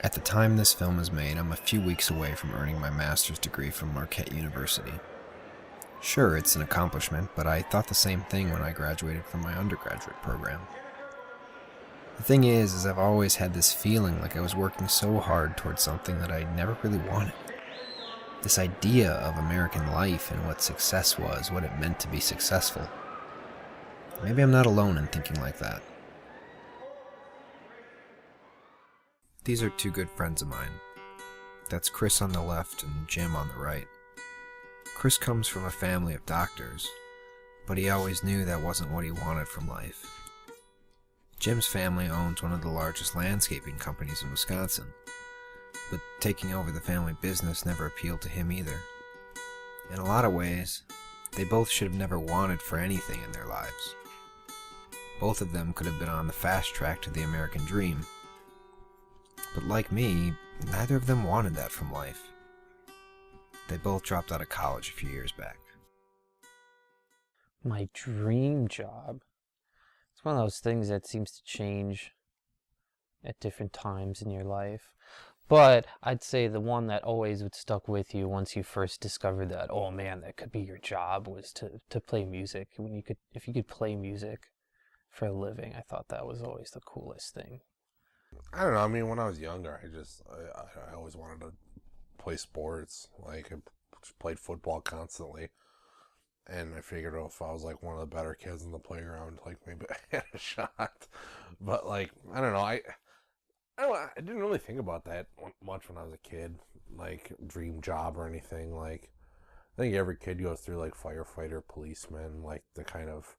At the time this film is made, I'm a few weeks away from earning my master's degree from Marquette University. Sure, it's an accomplishment, but I thought the same thing when I graduated from my undergraduate program. The thing is I've always had this feeling like I was working so hard towards something that I never really wanted. This idea of American life and what success was, what it meant to be successful. Maybe I'm not alone in thinking like that. These are two good friends of mine. That's Chris on the left and Jim on the right. Chris comes from a family of doctors, but he always knew that wasn't what he wanted from life. Jim's family owns one of the largest landscaping companies in Wisconsin, but taking over the family business never appealed to him either. In a lot of ways, they both should have never wanted for anything in their lives. Both of them could have been on the fast track to the American dream, but like me, neither of them wanted that from life. They both dropped out of college a few years back. My dream job. It's one of those things that seems to change at different times in your life. But I'd say the one that always would stuck with you once you first discovered that, oh man, that could be your job, was to play music. If you could play music for a living, I thought that was always the coolest thing. I don't know. I mean, when I was younger, I always wanted to play sports. Like, I just played football constantly. And I figured if I was like one of the better kids in the playground, like maybe I had a shot. But like, I don't know. I didn't really think about that much when I was a kid, like dream job or anything. Like, I think every kid goes through like firefighter, policeman, like the kind of,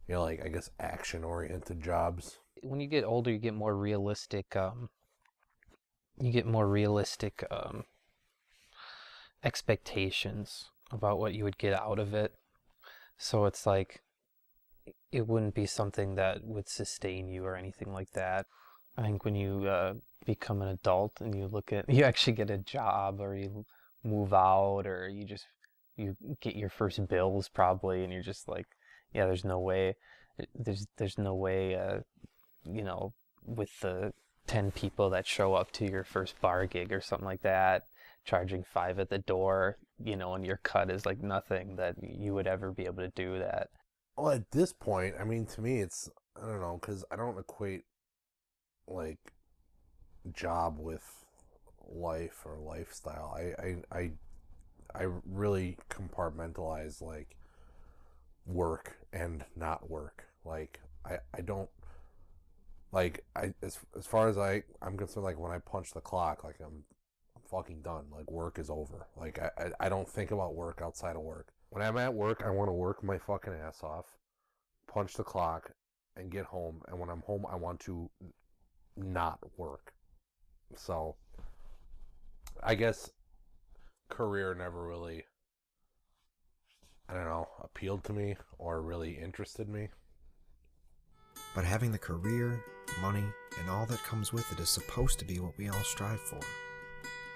like I guess action oriented jobs. When you get older, you get more realistic. You get more realistic expectations about what you would get out of it. So it's like, it wouldn't be something that would sustain you or anything like that. I think when you become an adult and you actually get a job, or you move out, or you get your first bills probably, and you're just like, yeah, there's no way, there's no way, with the 10 people that show up to your first bar gig or something like that, charging $5 at the door, and your cut is like nothing, that you would ever be able to do that. Well, at this point, I mean, to me, I don't know, because I don't equate like job with life or lifestyle. I really compartmentalize like work and not work. Like I don't like as far as I'm concerned, like when I punch the clock, like I'm fucking done. Like work is over. Like I don't think about work outside of work. When I'm at work, I want to work my fucking ass off, punch the clock, and get home. And when I'm home, I want to not work. So I guess career never really, I don't know, appealed to me or really interested me. But having the career, money, and all that comes with it is supposed to be what we all strive for.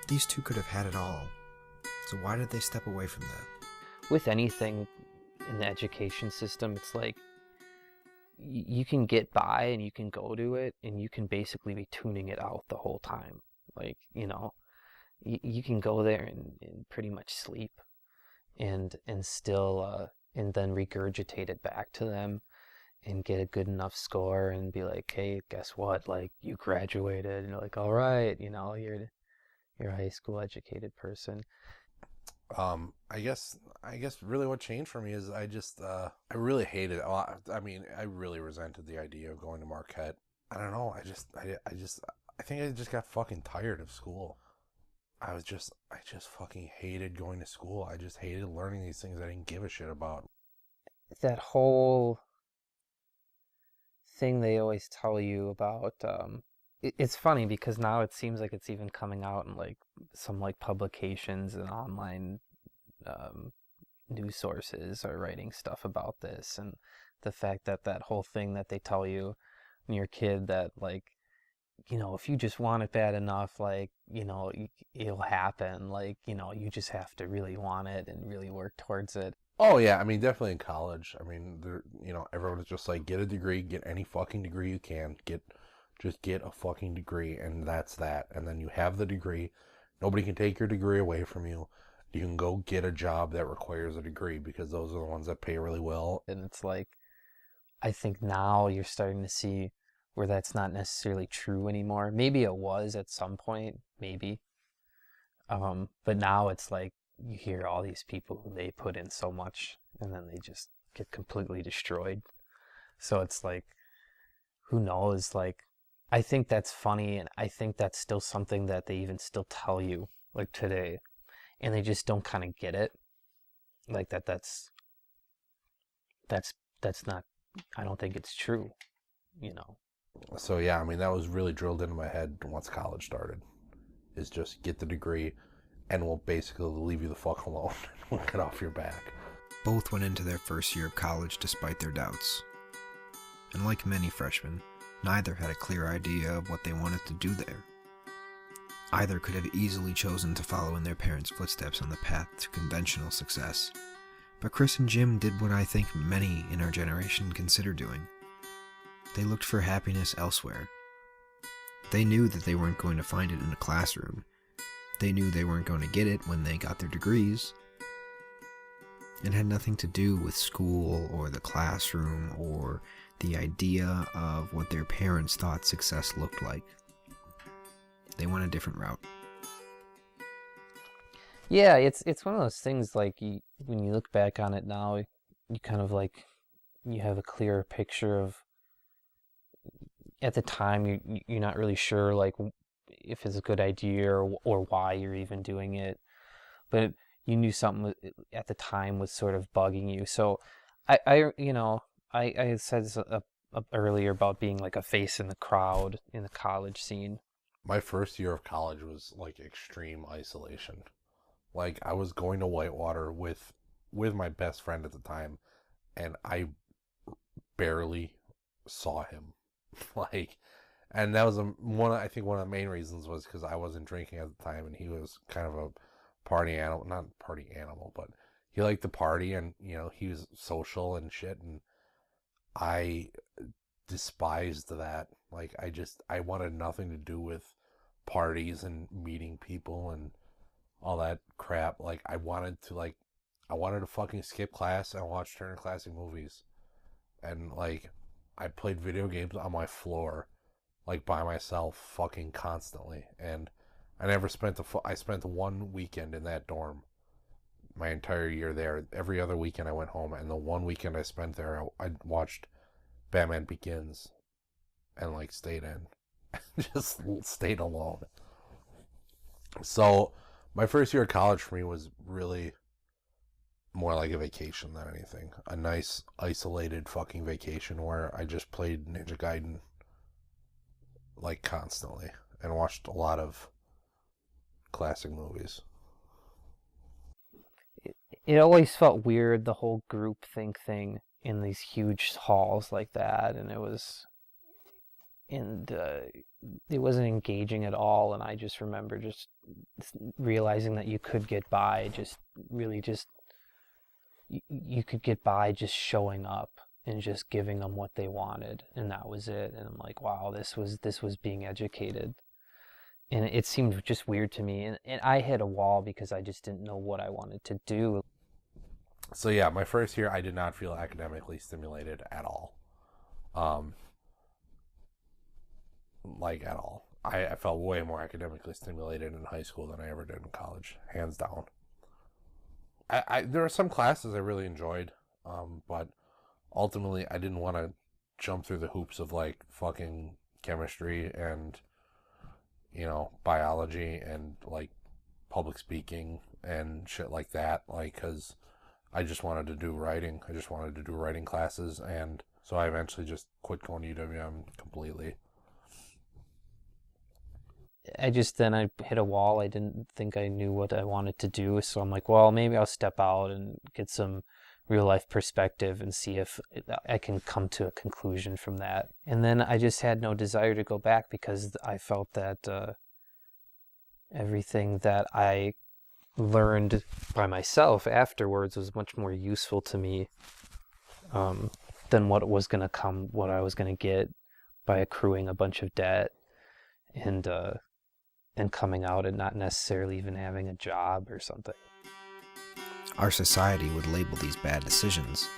These two could have had it all. So why did they step away from that? With anything in the education system, it's like, you can get by and you can go to it, and you can basically be tuning it out the whole time. Like, you can go there and pretty much sleep and still and then regurgitate it back to them and get a good enough score and be like, hey, guess what, like, you graduated, and you're like, all right, you're a high school educated person. I guess really what changed for me is I really hated it. I mean, I really resented the idea of going to Marquette. I don't know. I think I just got fucking tired of school. I just fucking hated going to school. I just hated learning these things I didn't give a shit about. That whole thing they always tell you about, it's funny because now it seems like it's even coming out in like some like publications and online news sources are writing stuff about this, and the fact that whole thing that they tell you when you're a kid, that like, if you just want it bad enough, like, it'll happen. Like, you just have to really want it and really work towards it. Oh yeah, I mean definitely in college. I mean, everyone is just like, get a degree, get any fucking degree you can, Just get a fucking degree, and that's that. And then you have the degree. Nobody can take your degree away from you. You can go get a job that requires a degree because those are the ones that pay really well. And it's like, I think now you're starting to see where that's not necessarily true anymore. Maybe it was at some point, maybe. But now it's like you hear all these people who they put in so much and then they just get completely destroyed. So it's like, who knows? Like, I think that's funny, and I think that's still something that they even still tell you, like today, and they just don't kind of get it. Like that's not, I don't think it's true, you know. So yeah, I mean, that was really drilled into my head once college started. Is just get the degree, and we'll basically leave you the fuck alone. We'll get off your back. Both went into their first year of college despite their doubts. And like many freshmen, neither had a clear idea of what they wanted to do there. Either could have easily chosen to follow in their parents' footsteps on the path to conventional success, but Chris and Jim did what I think many in our generation consider doing. They looked for happiness elsewhere. They knew that they weren't going to find it in a classroom. They knew they weren't going to get it when they got their degrees. It had nothing to do with school or the classroom or the idea of what their parents thought success looked like. They went a different route. Yeah, it's one of those things, like, when you look back on it now, you kind of like, you have a clearer picture of, at the time, you're not really sure, like, if it's a good idea or why you're even doing it. But you knew something at the time was sort of bugging you. So I said this earlier about being like a face in the crowd in the college scene. My first year of college was like extreme isolation. Like, I was going to Whitewater with my best friend at the time, and I barely saw him. Like, and that was I think one of the main reasons was because I wasn't drinking at the time, and he was kind of a party animal, not party animal, but he liked to party, and, you know, he was social and shit, and I despised that. Like, I wanted nothing to do with parties and meeting people and all that crap. Like, I wanted to fucking skip class and watch Turner Classic Movies. And, like, I played video games on my floor, like, by myself fucking constantly. And I never spent I spent one weekend in that dorm my entire year there. Every other weekend I went home, and the one weekend I spent there, I watched Batman Begins and, like, stayed in. Just stayed alone. So my first year of college for me was really more like a vacation than anything. A nice, isolated fucking vacation where I just played Ninja Gaiden, like, constantly, and watched a lot of classic movies. It always felt weird, the whole group think thing in these huge halls like that, and it wasn't engaging at all. And I just remember just realizing that you could get by you could get by just showing up and just giving them what they wanted, and that was it. And I'm like, wow, this was being educated. And it seemed just weird to me. And I hit a wall because I just didn't know what I wanted to do. So yeah, my first year, I did not feel academically stimulated at all. Like, at all. I felt way more academically stimulated in high school than I ever did in college, hands down. There are some classes I really enjoyed, but ultimately I didn't want to jump through the hoops of, like, fucking chemistry and, you know, biology and, like, public speaking and shit like that, like, because I just wanted to do writing. I just wanted to do writing classes, and so I eventually just quit going to UWM completely. I hit a wall. I didn't think I knew what I wanted to do, so I'm like, well, maybe I'll step out and get some real life perspective and see if I can come to a conclusion from that. And then I just had no desire to go back because I felt that everything that I learned by myself afterwards was much more useful to me than what was going to come, what I was going to get by accruing a bunch of debt and coming out and not necessarily even having a job or something. Our society would label these bad decisions,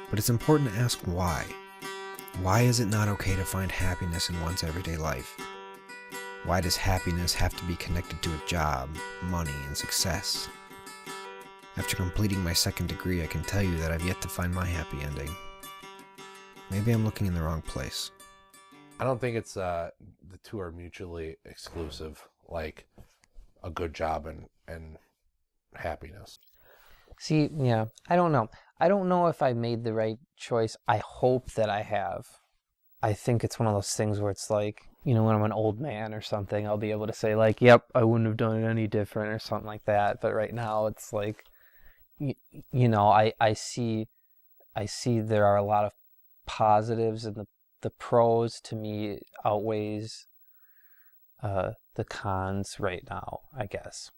but it's important to ask why. Why is it not okay to find happiness in one's everyday life? Why does happiness have to be connected to a job, money, and success? After completing my second degree, I can tell you that I've yet to find my happy ending. Maybe I'm looking in the wrong place. I don't think it's the two are mutually exclusive, like a good job and happiness. See, yeah, I don't know. I don't know if I made the right choice. I hope that I have. I think it's one of those things where it's like, when I'm an old man or something, I'll be able to say like, yep, I wouldn't have done it any different or something like that. But right now it's like, I see there are a lot of positives, and the pros to me outweighs the cons right now, I guess.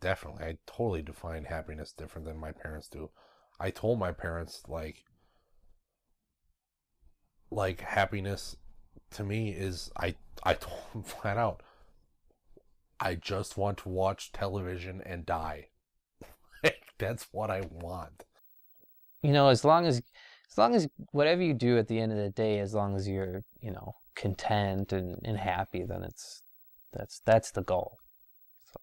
Definitely. I totally define happiness different than my parents do. I told my parents like happiness to me is I told them flat out, I just want to watch television and die. That's what I want. As long as whatever you do at the end of the day, as long as you're, content and happy, then that's the goal. So.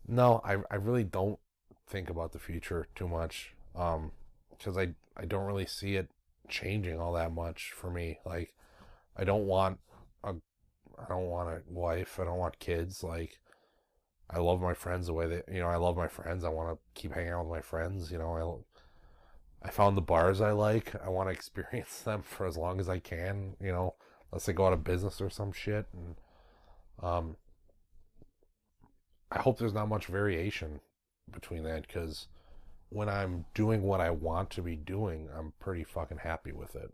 No, I really don't think about the future too much. Because I don't really see it changing all that much for me. Like, I don't want a wife. I don't want kids. Like, I love my friends the way that, I love my friends. I want to keep hanging out with my friends. I found the bars I like. I want to experience them for as long as I can, unless they go out of business or some shit. And I hope there's not much variation between that, because when I'm doing what I want to be doing, I'm pretty fucking happy with it.